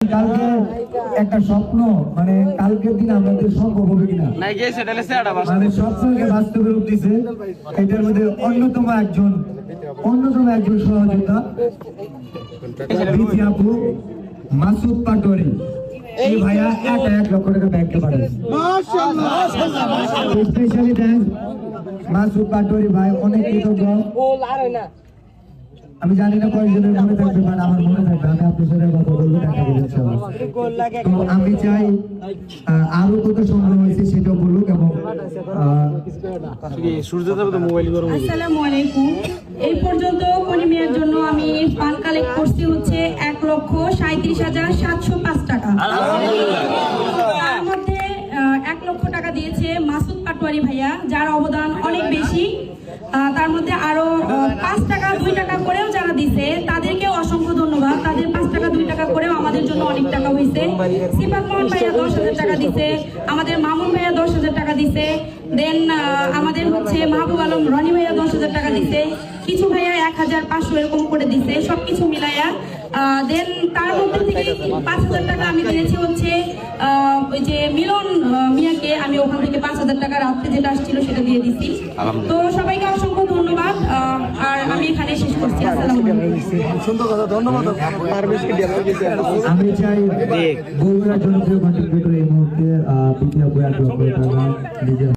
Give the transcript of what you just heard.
কালকে একটা স্বপ্ন, মানে কালকের দিন আমাদের সম্ভব হবে কিনা, মানে স্বপ্নকে বাস্তবে রূপ দিছে। এটার মধ্যে অন্যতম একজন সহযোগিতা বিপি আপু মাসুদ পাটোয়ারি। এই ভাইয়া 1 লক্ষ টাকা ব্যাংকে পাঠাচ্ছে। স্পেশালি থ্যাঙ্কস মাসুদ পাটোয়ারি ভাই, অনেক কৃতজ্ঞ। আমি জানি না কয়েকজনের মনে থাকবে, বাট আমার মনে থাকবে। আমি আপনার সাথে কথা বলবো, দেখা বলবো। তো আমি চাই আরো কত সংগ্রহ হয়েছে সেটাও বলুক। এবং আসসালামু আলাইকুম। এই পর্যন্ত কনিমিয়ার জন্য আমি ফান্ড কালেক্ট করছি হচ্ছে 1,37,705 টাকা। তার মধ্যে 1 লক্ষ টাকা দিয়েছে মাসুদ পাটোয়ারি ভাইয়া, যার অবদান অনেক বেশি। তার মধ্যে আরো 5 টাকা 2 টাকা করেও যারা দিছে তাদেরকেও অসংখ্য ধন্যবাদ। তাদের 5 টাকা 2 টাকা করেও আমাদের জন্য অনেক টাকা হয়েছে। সিফাত মোহন ভাইয়া 10,000 টাকা দিছে, আমাদের মামুন ভাইয়া 10,000 টাকা দিছে, দেন আমাদের হচ্ছে মাহবুব আলম রনি ভাইয়া 10,000 টাকা দিছে, কিছু ভাইয়া 1,500 এরকম করে দিছে, সবকিছু মিলাইয়া। দেন তার মধ্যে থেকে 5,000 টাকা আমি দিয়েছি হচ্ছে ওই যে মিলন মিয়াকে, আমি ওখান থেকে 5,000 টাকা রাত্রে যেটা আসছিল সেটা দিয়ে দিছি। তো সবাইকে অসংখ্য ধন্যবাদ। আর আমি এখানে শেষ করছি। আসসালামু আলাইকুম। আমি চাই বগুড়া জনপ্রিয় কন্টেন্ট ক্রিয়েটর এই মুহূর্তে বিপি আপু 1 লক্ষ টাকা নিজের